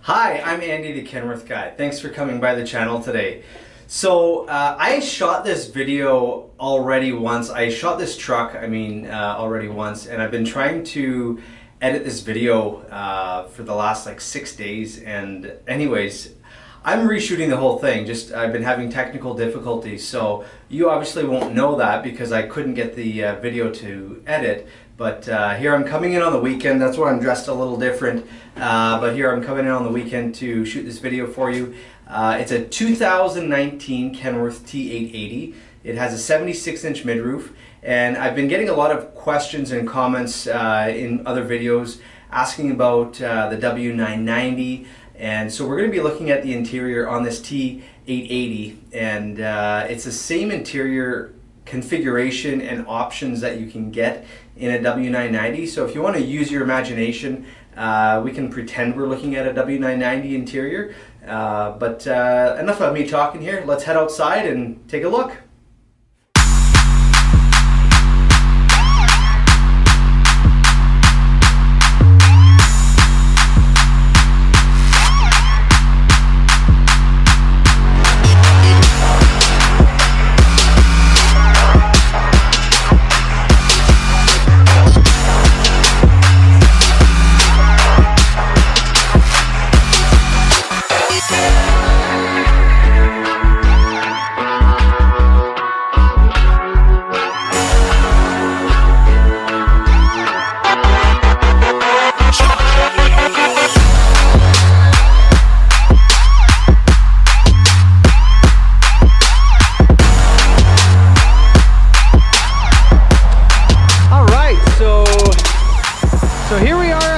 Hi, I'm Andy the Kenworth Guy. Thanks for coming by the channel today. So I shot this video already once. I shot this truck, already once, and I've been trying to edit this video for the last like 6 days. And anyways, I'm reshooting the whole thing. I've been having technical difficulties, so you obviously won't know that because I couldn't get the video to edit. But here I'm coming in on the weekend. That's why I'm dressed a little different. But here I'm coming in on the weekend to shoot this video for you. It's a 2019 Kenworth T880. It has a 76-inch midroof, and I've been getting a lot of questions and comments in other videos asking about the W990. And so we're going to be looking at the interior on this T880, and it's the same interior configuration and options that you can get in a W990. So if you want to use your imagination, we can pretend we're looking at a W990 interior. But enough of me talking here. Let's head outside and take a look.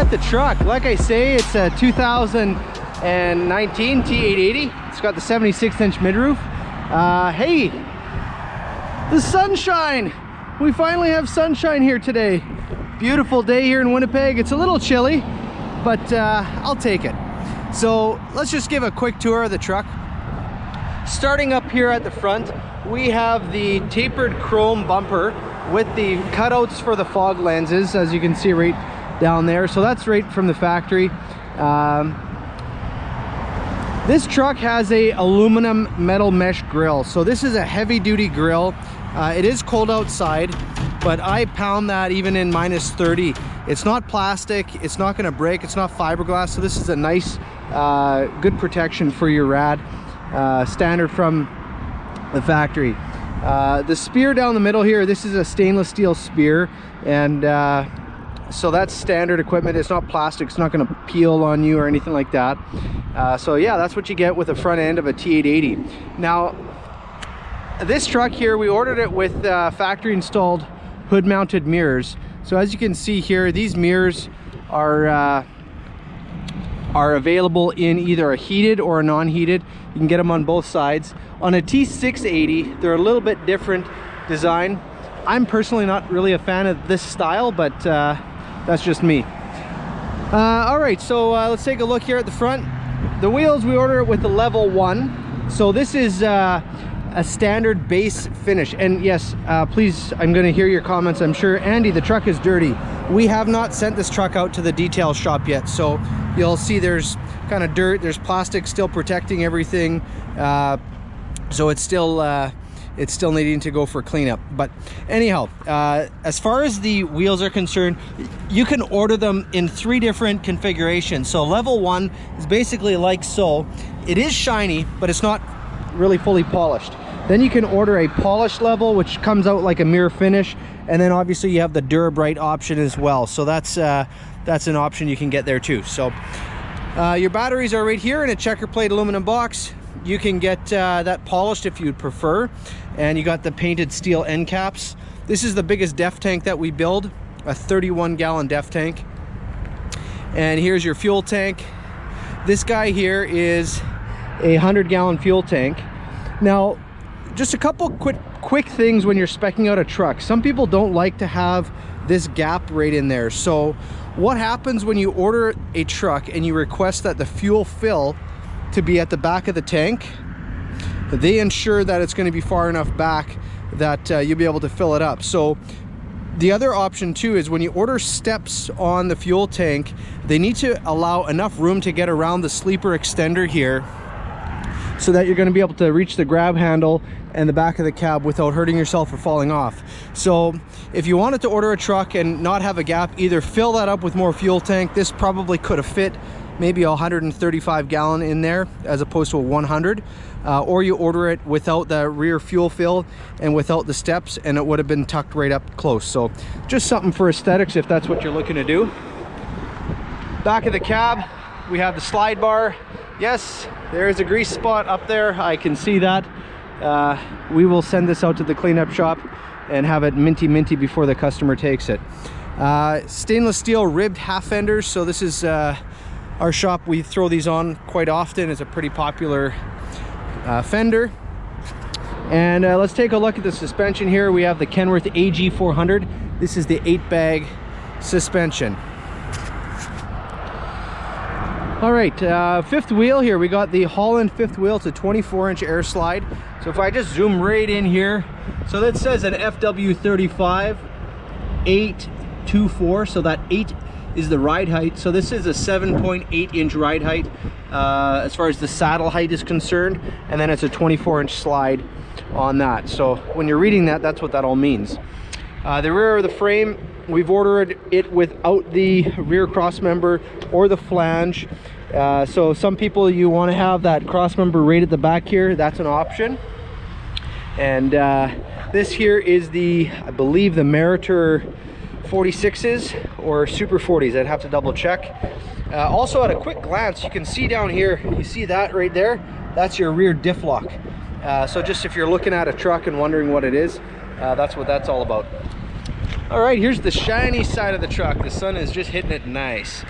The truck, like I say, it's a 2019 T880. It's got the 76-inch midroof. Hey, the sunshine! We finally have sunshine here today. Beautiful day here in Winnipeg. It's a little chilly, but I'll take it. So let's just give a quick tour of the truck. Starting up here at the front, we have the tapered chrome bumper with the cutouts for the fog lenses, as you can see right down there. So that's right from the factory. This truck has a aluminum metal mesh grill. So this is a heavy duty grill. It is cold outside, but I pound that even in -30. It's not plastic, it's not going to break, it's not fiberglass. So this is a nice good protection for your rad, standard from the factory. The spear down the middle here, this is a stainless steel spear, and so that's standard equipment. It's not plastic, it's not going to peel on you or anything like that. So yeah, that's what you get with the front end of a T880. Now, this truck here, we ordered it with factory installed hood mounted mirrors. So as you can see here, these mirrors are available in either a heated or a non-heated. You can get them on both sides. On a T680, they're a little bit different design. I'm personally not really a fan of this style, but that's just me. All right, so let's take a look here at the front. The wheels, we order it with the level 1. So this is a standard base finish. And yes, please, I'm going to hear your comments. I'm sure, Andy, the truck is dirty. We have not sent this truck out to the detail shop yet. So you'll see there's kind of dirt, there's plastic still protecting everything. So it's still needing to go for cleanup. But anyhow, as far as the wheels are concerned, you can order them in 3 different configurations. So level 1 is basically like so. It is shiny, but it's not really fully polished. Then you can order a polished level, which comes out like a mirror finish, and then obviously you have the Durabright option as well. So that's an option you can get there too. So your batteries are right here in a checker plate aluminum box. You can get that polished if you'd prefer, and you got the painted steel end caps. This is the biggest DEF tank that we build, a 31-gallon DEF tank. And here's your fuel tank. This guy here is a 100-gallon fuel tank. Now, just a couple quick things when you're speccing out a truck. Some people don't like to have this gap right in there. So what happens when you order a truck and you request that the fuel fill to be at the back of the tank? They ensure that it's going to be far enough back that you'll be able to fill it up. So The other option too is when you order steps on the fuel tank, they need to allow enough room to get around the sleeper extender here so that you're going to be able to reach the grab handle and the back of the cab without hurting yourself or falling off. So if you wanted to order a truck and not have a gap, either fill that up with more fuel tank. This probably could have fit maybe a 135 gallon in there as opposed to a 100, or you order it without the rear fuel fill and without the steps, and it would have been tucked right up close. So just something for aesthetics if that's what you're looking to do. Back of the cab, we have the slide bar. Yes, there is a grease spot up there, I can see that. We will send this out to the cleanup shop and have it minty before the customer takes it. Stainless steel ribbed half fenders. So this is our shop, we throw these on quite often. It's a pretty popular fender. And let's take a look at the suspension here. We have the Kenworth AG400. This is the 8-bag suspension. All right, fifth wheel here. We got the Holland fifth wheel. It's a 24-inch air slide. So if I just zoom right in here, so that says an FW35 824. So that 8 is the ride height. So this is a 7.8-inch ride height as far as the saddle height is concerned. And then it's a 24-inch slide on that. So when you're reading that, that's what that all means. The rear of the frame, we've ordered it without the rear cross member or the flange. So some people, you want to have that cross member right at the back here, that's an option. And this here is the, I believe, the Meritor 46s or Super 40s. I'd have to double check. Also at a quick glance, you can see down here, you see that right there? That's your rear diff lock. So just if you're looking at a truck and wondering what it is, that's what that's all about. All right, here's the shiny side of the truck. The sun is just hitting it nice.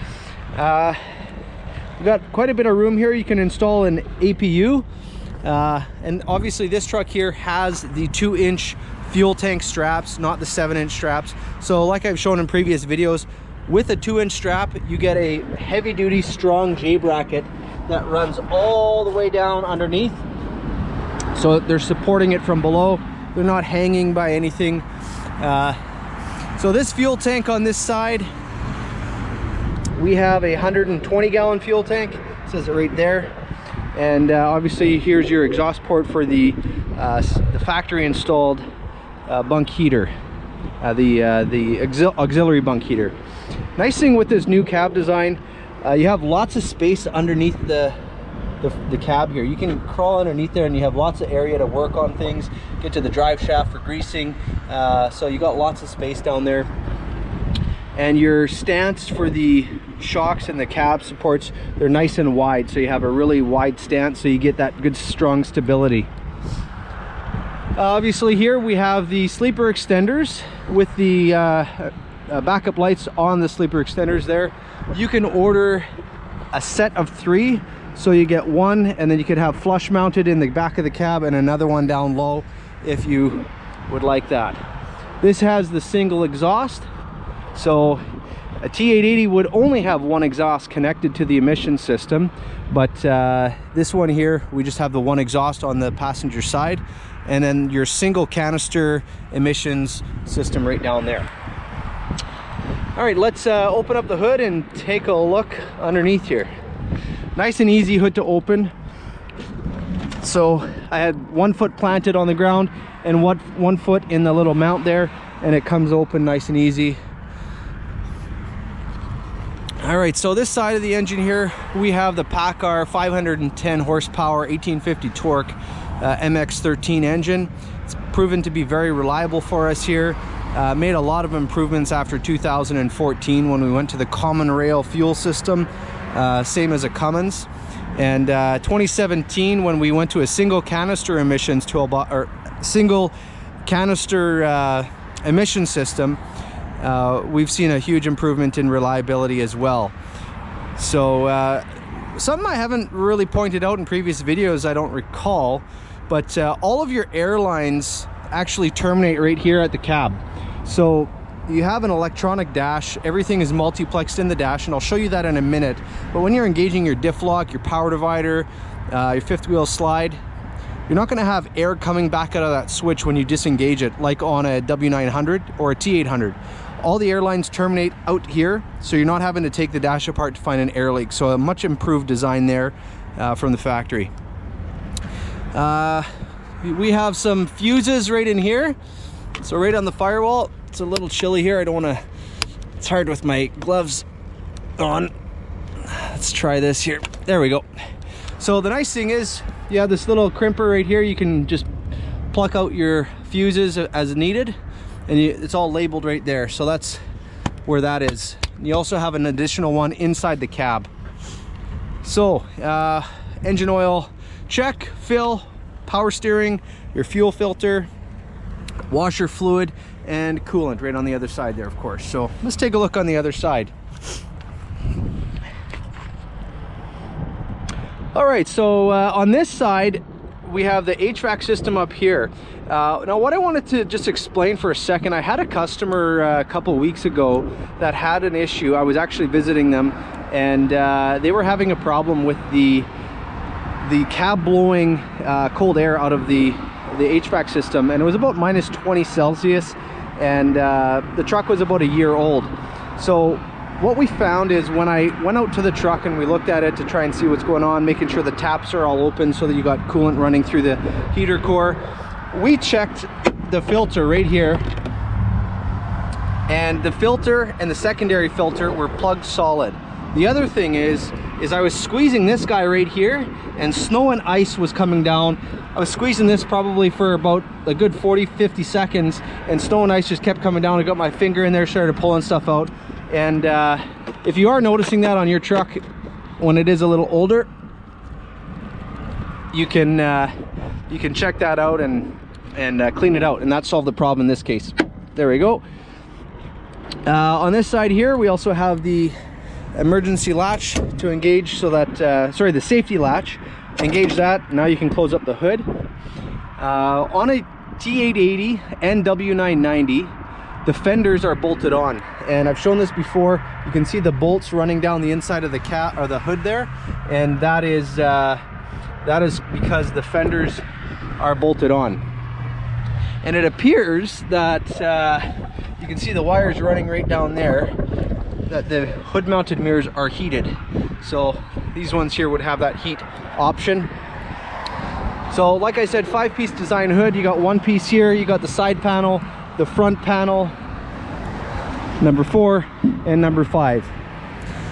We've got quite a bit of room here. You can install an APU. And obviously this truck here has the 2-inch fuel tank straps, not the 7-inch straps. So like I've shown in previous videos, with a 2-inch strap, you get a heavy-duty, strong J-bracket that runs all the way down underneath. So they're supporting it from below. They're not hanging by anything. So this fuel tank on this side, we have a 120-gallon fuel tank. It says it right there. And obviously here's your exhaust port for the factory installed bunk heater, the auxiliary bunk heater. Nice thing with this new cab design, you have lots of space underneath the cab here. You can crawl underneath there and you have lots of area to work on things, get to the drive shaft for greasing. So you got lots of space down there. And your stance for the shocks and the cab supports, they're nice and wide, so you have a really wide stance, so you get that good strong stability. Obviously here we have the sleeper extenders with the backup lights on the sleeper extenders there. You can order a set of 3, so you get one and then you could have flush mounted in the back of the cab and another one down low if you would like that. This has the single exhaust. So a T880 would only have one exhaust connected to the emission system, but this one here, we just have the one exhaust on the passenger side, and then your single canister emissions system right down there. All right, let's open up the hood and take a look underneath here. Nice and easy hood to open. So I had 1 foot planted on the ground and 1 foot in the little mount there, and it comes open nice and easy. All right, so this side of the engine here, we have the PACCAR 510 horsepower, 1850 torque MX-13 engine. It's proven to be very reliable for us here. Made a lot of improvements after 2014 when we went to the common rail fuel system, same as a Cummins. And 2017 when we went to a single canister emissions single canister emission system, we've seen a huge improvement in reliability as well. So something I haven't really pointed out in previous videos, I don't recall, but all of your airlines actually terminate right here at the cab. So you have an electronic dash, everything is multiplexed in the dash, and I'll show you that in a minute. But when you're engaging your diff lock, your power divider, your fifth wheel slide, you're not going to have air coming back out of that switch when you disengage it, like on a W900 or a T800. All the air lines terminate out here, so you're not having to take the dash apart to find an air leak. So a much improved design there from the factory. We have some fuses right in here. So right on the firewall. It's a little chilly here. I don't want to, it's hard with my gloves on. Let's try this here. There we go. So the nice thing is you have this little crimper right here. You can just pluck out your fuses as needed, and it's all labeled right there. So that's where that is. You also have an additional one inside the cab. So engine oil check, fill, power steering, your fuel filter, washer fluid, and coolant right on the other side there, of course. So let's take a look on the other side. All right, so on this side we have the HVAC system up here. Now what I wanted to just explain for a second, I had a customer a couple weeks ago that had an issue. I was actually visiting them, and they were having a problem with the cab blowing cold air out of the HVAC system, and it was about -20 Celsius, and the truck was about a year old. So what we found is when I went out to the truck and we looked at it to try and see what's going on, making sure the taps are all open so that you got coolant running through the heater core, we checked the filter right here, and the filter and the secondary filter were plugged solid. The other thing is I was squeezing this guy right here, and snow and ice was coming down. I was squeezing this probably for about a good 40-50 seconds, and snow and ice just kept coming down. I got my finger in there, started pulling stuff out. And if you are noticing that on your truck when it is a little older, you can check that out and clean it out, and that solved the problem in this case. There we go. On this side here, we also have the emergency latch to engage, so that sorry, the safety latch. Engage that. Now you can close up the hood. On a T880 and W990, the fenders are bolted on, and I've shown this before. You can see the bolts running down the inside of the cat or the hood there, and that is because the fenders are bolted on. And it appears that you can see the wires running right down there, that the hood mounted mirrors are heated. So these ones here would have that heat option. So like I said, 5-piece design hood. You got one piece here, you got the side panel, the front panel, number 4 and number 5.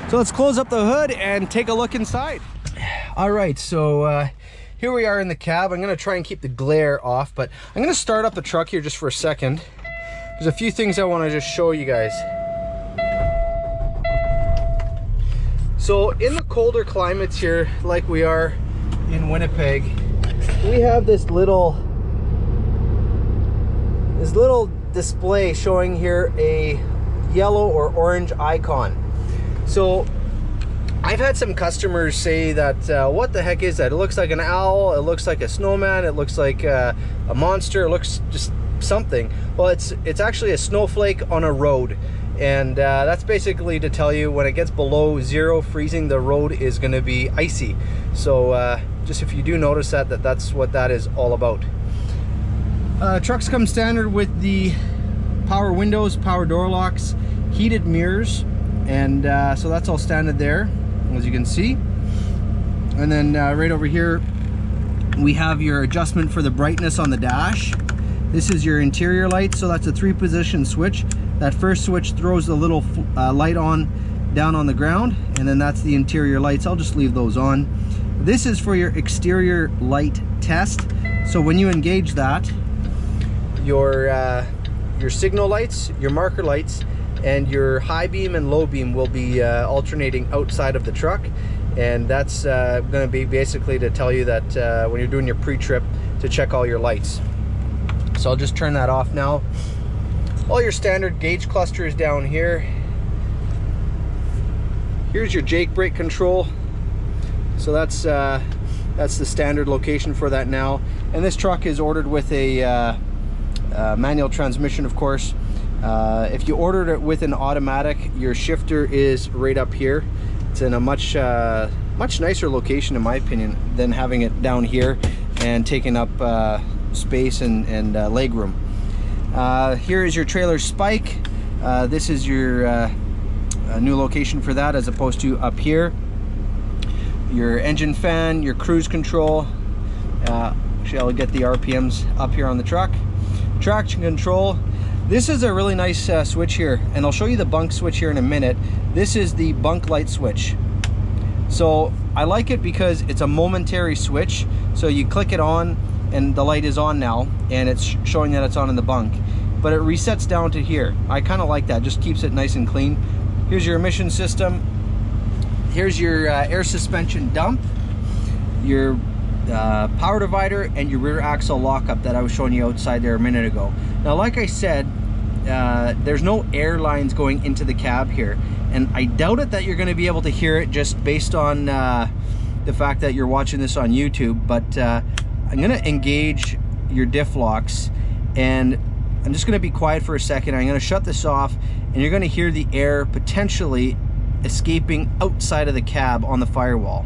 So let's close up the hood and take a look inside. All right, so here we are in the cab. I'm gonna try and keep the glare off, but I'm gonna start up the truck here just for a second. There's a few things I want to just show you guys. So in the colder climates here, like we are in Winnipeg, we have this little display showing here a yellow or orange icon. So I've had some customers say that what the heck is that? It looks like an owl, it looks like a snowman, it looks like a monster, it looks just something. Well, it's actually a snowflake on a road, and that's basically to tell you when it gets below 0 freezing, the road is going to be icy. So just if you do notice that's what that is all about. Trucks come standard with the power windows, power door locks, heated mirrors, and so that's all standard there, as you can see. And then right over here we have your adjustment for the brightness on the dash. This is your interior light, so that's a 3-position switch. That first switch throws the little light on down on the ground, and then that's the interior lights. I'll just leave those on. This is for your exterior light test. So when you engage that, your signal lights, your marker lights, and your high beam and low beam will be alternating outside of the truck, and that's going to be basically to tell you that when you're doing your pre-trip, to check all your lights. So I'll just turn that off now. All your standard gauge clusters down here. Here's your Jake brake control. So that's the standard location for that now. And this truck is ordered with a manual transmission, of course. If you ordered it with an automatic, your shifter is right up here. It's in a much nicer location, in my opinion, than having it down here. and taking up space and leg room. Here is your trailer spike. This is your new location for that, as opposed to up here. Your engine fan, your cruise control. Actually, I'll get the RPMs up here on the truck. Traction control. This is a really nice switch here, and I'll show you the bunk switch here in a minute. This is the bunk light switch. So I like it because it's a momentary switch. So you click it on and the light is on now, and it's showing that it's on in the bunk. But it resets down to here. I kind of like that, just keeps it nice and clean. Here's your emission system. Here's your air suspension dump, your power divider, and your rear axle lockup that I was showing you outside there a minute ago. Now, like I said, there's no air lines going into the cab here, and I doubt it that you're going to be able to hear it just based on the fact that you're watching this on YouTube. But I'm going to engage your diff locks, and I'm just going to be quiet for a second. I'm going to shut this off, and you're going to hear the air potentially escaping outside of the cab on the firewall.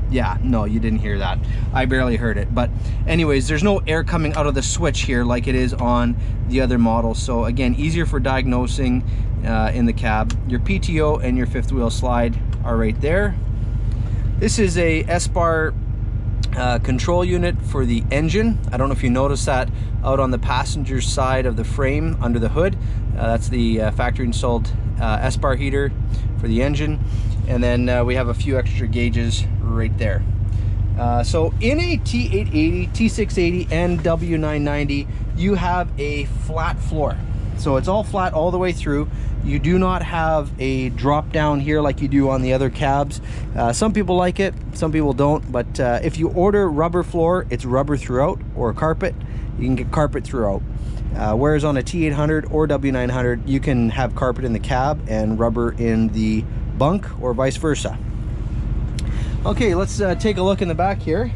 Yeah, no, you didn't hear that. I barely heard it. But anyways, there's no air coming out of the switch here like it is on the other models. So again, easier for diagnosing in the cab. Your PTO and your fifth wheel slide are right there. This is a S-bar control unit for the engine. I don't know if you noticed that out on the passenger side of the frame under the hood. That's the factory installed S-bar heater for the engine. And then we have a few extra gauges right there. So in a T880, T680, and W990, you have a flat floor. So it's all flat all the way through. You do not have a drop down here like you do on the other cabs. Some people like it, some people don't. But if you order rubber floor, it's rubber throughout, or carpet. You can get carpet throughout. Whereas on a T800 or W900, you can have carpet in the cab and rubber in the bunk, or vice versa. Okay, let's take a look in the back here.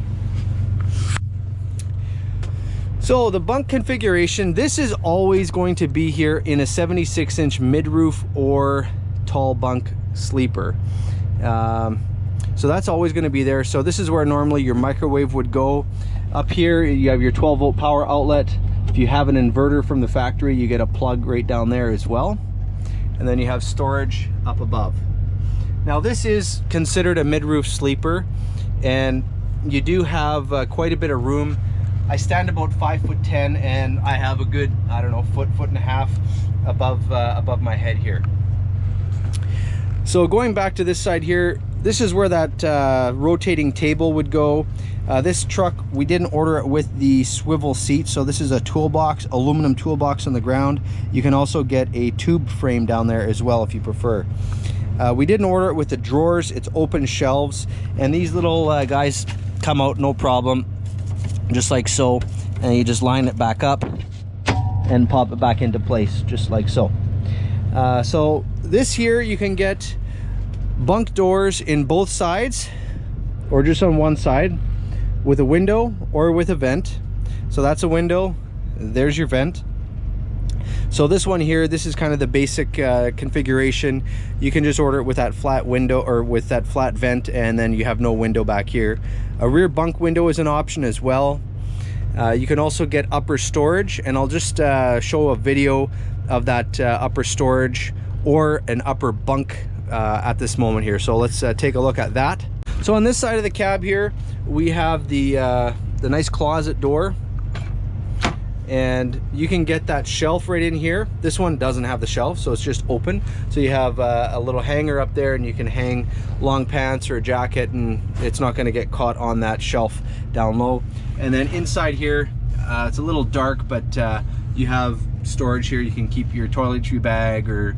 So the bunk configuration, this is always going to be here in a 76-inch mid-roof or tall bunk sleeper. So that's always going to be there. So this is where normally your microwave would go. Up here you have your 12-volt power outlet. If you have an inverter from the factory, you get a plug right down there as well. And then you have storage up above. Now this is considered a mid-roof sleeper, and you do have quite a bit of room. I stand about 5'10", and I have a good, I don't know, foot and a half above my head here. So going back to this side here, this is where that rotating table would go. This truck, we didn't order it with the swivel seat, so this is a toolbox, aluminum toolbox on the ground. You can also get a tube frame down there as well if you prefer. We didn't order it with the drawers. It's open shelves, and these little guys come out no problem, just like so, and you just line it back up and pop it back into place just like so. So this here, you can get bunk doors in both sides or just on one side, with a window or with a vent. So that's a window, there's your vent. So this one here, this is kind of the basic configuration. You can just order it with that flat window or with that flat vent, and then you have no window back here. A rear bunk window is an option as well. You can also get upper storage, and I'll just show a video of that upper storage or an upper bunk at this moment here. So let's take a look at that. So on this side of the cab here, we have the nice closet door. And you can get that shelf right in here. This one doesn't have the shelf, so it's just open. So you have a little hanger up there, and you can hang long pants or a jacket, and it's not going to get caught on that shelf down low. And then inside here, it's a little dark, but you have storage here. You can keep your toiletry bag or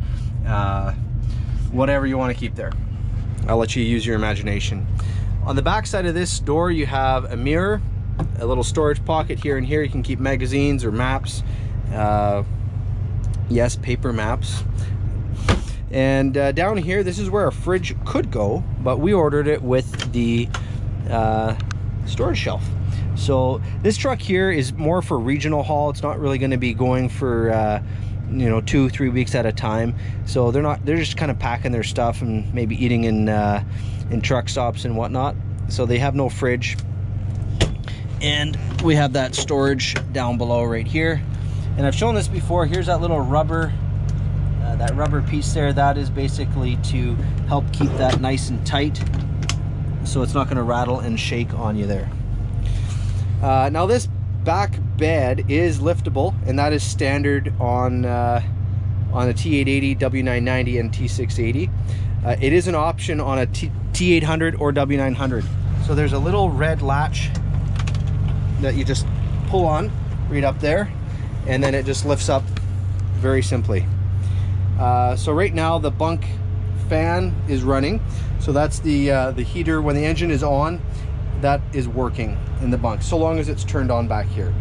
whatever you want to keep there. I'll let you use your imagination. On the back side of this door, you have a mirror, a little storage pocket here and here. You can keep magazines or maps. Yes, paper maps. And down here, this is where a fridge could go, but we ordered it with the storage shelf. So this truck here is more for regional haul. It's not really going to be going for you know, 2-3 weeks at a time. So they're just kind of packing their stuff and maybe eating in truck stops and whatnot. so they have no fridge. And we have that storage down below right here. And I've shown this before. Here's that little rubber, that rubber piece there. That is basically to help keep that nice and tight, so it's not going to rattle and shake on you there. Now this back bed is liftable, and that is standard on a T880, W990, and T680. It is an option on a T800 or W900. So there's a little red latch that you just pull on right up there, and then it just lifts up very simply. So right now the bunk fan is running, so that's the heater. When the engine is on, that is working in the bunk, so long as it's turned on back here.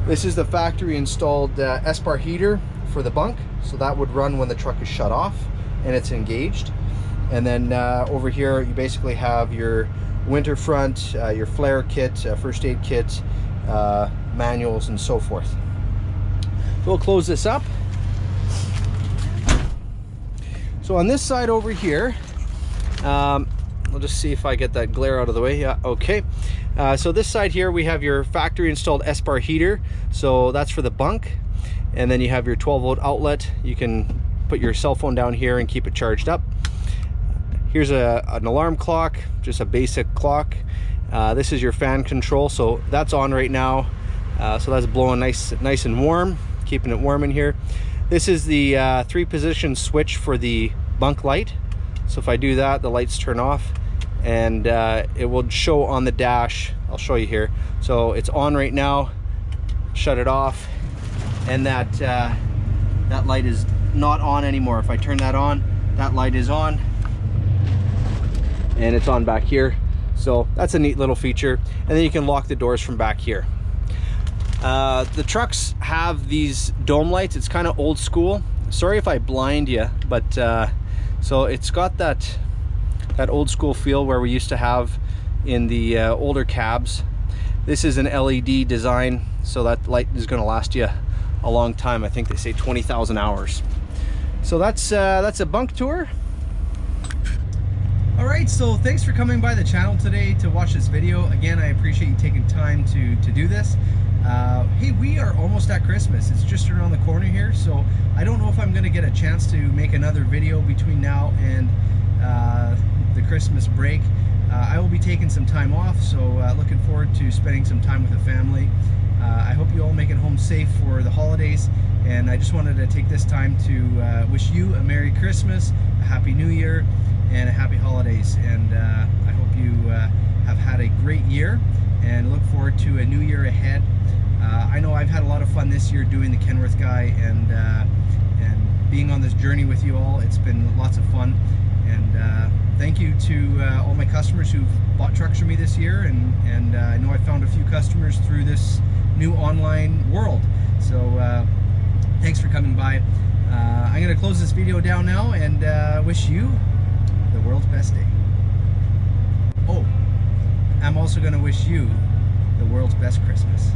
This is the factory installed S-bar heater for the bunk, so that would run when the truck is shut off and it's engaged. And then over here you basically have your winter front, your flare kit, first aid kit, manuals, and so forth. So we'll close this up. So on this side over here, I'll just see if I get that glare out of the way. Yeah, okay. So this side here, we have your factory installed S-bar heater. So that's for the bunk. And then you have your 12-volt outlet. You can put your cell phone down here and keep it charged up. Here's an alarm clock, just a basic clock. This is your fan control, so that's on right now. So that's blowing nice and warm, keeping it warm in here. This is the 3-position switch for the bunk light. So if I do that, the lights turn off, and it will show on the dash. I'll show you here. So it's on right now. Shut it off, and that light is not on anymore. If I turn that on, that light is on, and it's on back here. So that's a neat little feature. And then you can lock the doors from back here. The trucks have these dome lights. It's kind of old school. Sorry if I blind you, but so it's got that old school feel where we used to have in the older cabs. This is an LED design, so that light is going to last you a long time. I think they say 20,000 hours. So that's a bunk tour. All right, so thanks for coming by the channel today to watch this video. Again, I appreciate you taking time to do this. Hey, we are almost at Christmas. It's just around the corner here, so I don't know if I'm going to get a chance to make another video between now and the Christmas break. I will be taking some time off, so looking forward to spending some time with the family. I hope you all make it home safe for the holidays, and I just wanted to take this time to wish you a Merry Christmas, a Happy New Year, and a Happy Holidays. And I hope you have had a great year and look forward to a new year ahead. I know I've had a lot of fun this year doing the Kenworth Guy and being on this journey with you all. It's been lots of fun, and thank you to all my customers who've bought trucks from me this year, and I know I found a few customers through this new online world. So thanks for coming by. I'm going to close this video down now and wish you the world's best day. Oh, I'm also going to wish you the world's best Christmas.